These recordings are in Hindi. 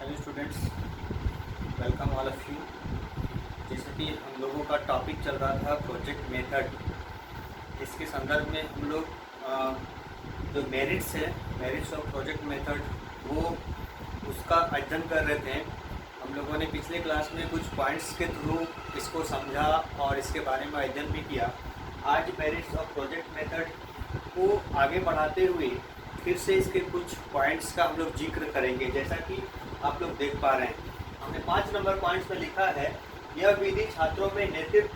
Hello students, welcome all of you. जैसे कि हम लोगों का टॉपिक चल रहा था प्रोजेक्ट मेथड, इसके संदर्भ में हम लोग जो मेरिट्स है, मेरिट्स ऑफ प्रोजेक्ट मेथड, वो उसका अध्ययन कर रहे थे। हम लोगों ने पिछले क्लास में कुछ पॉइंट्स के थ्रू इसको समझा और इसके बारे में अध्ययन भी किया। आज मेरिट्स ऑफ प्रोजेक्ट मेथड को आगे बढ़ाते हुए फिर से इसके कुछ पॉइंट्स का हम लोग जिक्र करेंगे। जैसा कि आप लोग देख पा रहे हैं, हमने 5 नंबर पॉइंट्स में लिखा है, यह विधि छात्रों में नेतृत्व,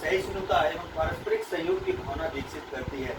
सहिष्णुता एवं पारस्परिक सहयोग की भावना विकसित करती है।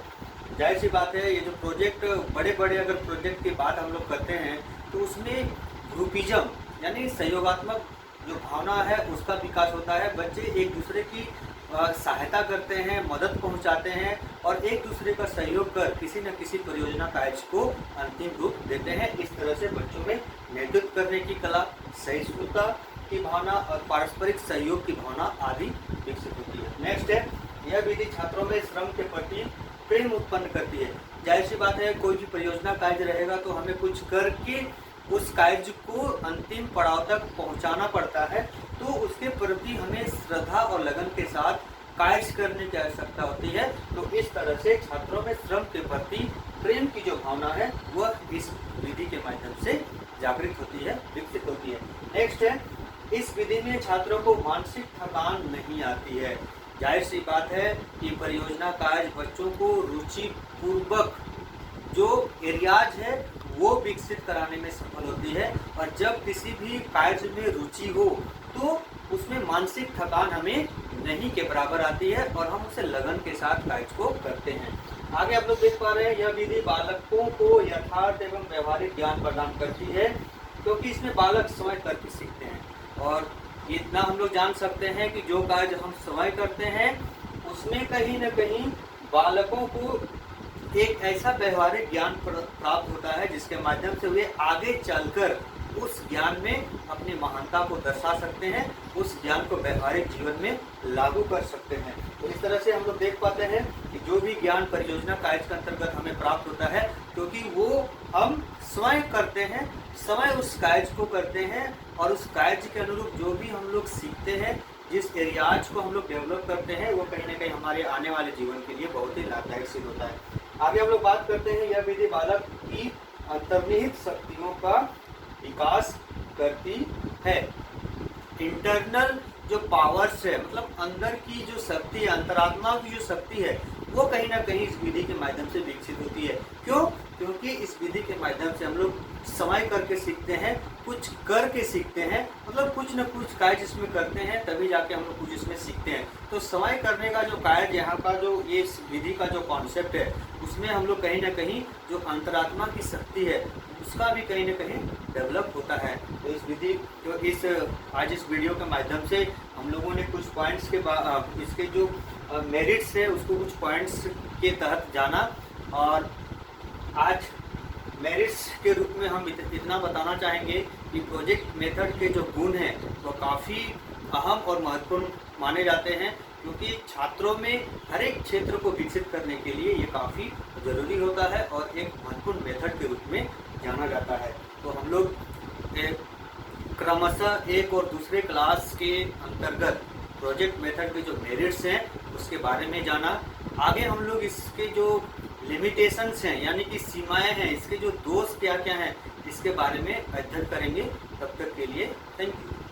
जाहिर सी बात है, ये जो प्रोजेक्ट बड़े बड़े अगर प्रोजेक्ट की बात हम लोग करते हैं तो उसमें ग्रुपिज्म यानी सहयोगात्मक जो भावना है उसका विकास होता है। बच्चे एक दूसरे की सहायता करते हैं, मदद पहुंचाते हैं और एक दूसरे का सहयोग कर किसी न किसी परियोजना कार्य को अंतिम रूप देते हैं। इस तरह से बच्चों में नेतृत्व करने की कला, सहिष्णुता की भावना और पारस्परिक सहयोग की भावना आदि विकसित होती है। नेक्स्ट है, यह विधि छात्रों में श्रम के प्रति प्रेम उत्पन्न करती है। जाहिर सी बात है, कोई भी परियोजना कार्य रहेगा तो हमें कुछ करके उस कार्य को अंतिम पड़ाव तक पहुंचाना पड़ता है, तो उसके प्रति हमें श्रद्धा और लगन के साथ कार्य करने की आवश्यकता होती है। तो इस तरह से छात्रों में श्रम के प्रति प्रेम की जो भावना है वह इस विधि के माध्यम से जागृत होती है, विकसित होती है। नेक्स्ट है, इस विधि में छात्रों को मानसिक थकान नहीं आती है। जाहिर सी बात है कि परियोजना कार्य बच्चों को रुचिपूर्वक जो एरियाज है वो विकसित कराने में सफल होती है। और जब किसी भी कार्य में रुचि हो तो उसमें मानसिक थकान हमें नहीं के बराबर आती है और हम उसे लगन के साथ कार्य को करते हैं। आगे आप लोग देख पा रहे हैं, यह विधि बालकों को यथार्थ एवं व्यवहारिक ज्ञान प्रदान करती है, क्योंकि इसमें बालक स्वयं करके सीखते हैं। और इतना हम लोग जान सकते हैं कि जो कार्य हम स्वयं करते हैं उसमें कहीं न कहीं बालकों को एक ऐसा व्यवहारिक ज्ञान प्राप्त होता है जिसके माध्यम से वे आगे चलकर उस ज्ञान में अपनी महानता को दर्शा सकते हैं, उस ज्ञान को व्यवहारिक जीवन में लागू कर सकते हैं। तो इस तरह से हम लोग देख पाते हैं कि जो भी ज्ञान परियोजना कार्य के अंतर्गत हमें प्राप्त होता है, क्योंकि वो हम स्वयं करते हैं, स्वयं उस कार्य को करते हैं और उस कार्य के अनुरूप जो भी हम लोग सीखते हैं, जिस एरियाज को हम लोग डेवलप करते हैं, वो कहीं ना कहीं हमारे आने वाले जीवन के लिए बहुत ही लाभदायक सिद्ध होता है। आगे हम लोग बात करते हैं, यह विधि बालक की अंतर्निहित शक्तियों का विकास करती है। इंटरनल जो पावर्स है, मतलब अंदर की जो शक्ति है, अंतरात्मा की जो शक्ति है, वो कहीं ना कहीं इस विधि के माध्यम से विकसित होती है। क्यों? क्योंकि इस विधि के माध्यम से हम लोग समय करके सीखते हैं, कुछ करके सीखते हैं, मतलब कुछ न कुछ कार्य जिसमें करते हैं तभी जाके हम लोग कुछ इसमें सीखते हैं। तो समय करने का जो कार्य, यहाँ का जो ये इस विधि का जो कॉन्सेप्ट है, उसमें हम लोग कहीं ना कहीं जो अंतरात्मा की शक्ति है उसका भी कहीं ना कहीं डेवलप होता है। तो इस विधि तो आज इस वीडियो के माध्यम से हम लोगों ने कुछ पॉइंट्स के इसके जो मेरिट्स है उसको कुछ पॉइंट्स के तहत जाना। और आज मेरिट्स के रूप में हम इतना बताना चाहेंगे कि प्रोजेक्ट मेथड के जो गुण हैं वो काफ़ी अहम और महत्वपूर्ण माने जाते हैं, क्योंकि छात्रों में हर एक क्षेत्र को विकसित करने के लिए ये काफ़ी ज़रूरी होता है और एक महत्वपूर्ण मेथड के रूप में जाना जाता है। तो हम लोग क्रमशः एक और दूसरे क्लास के अंतर्गत प्रोजेक्ट मेथड के जो मेरिट्स हैं उसके बारे में जाना। आगे हम लोग इसके जो लिमिटेशंस हैं यानी कि सीमाएं हैं, इसके जो दोष क्या क्या हैं, इसके बारे में अध्ययन करेंगे। तब तक के लिए थैंक यू।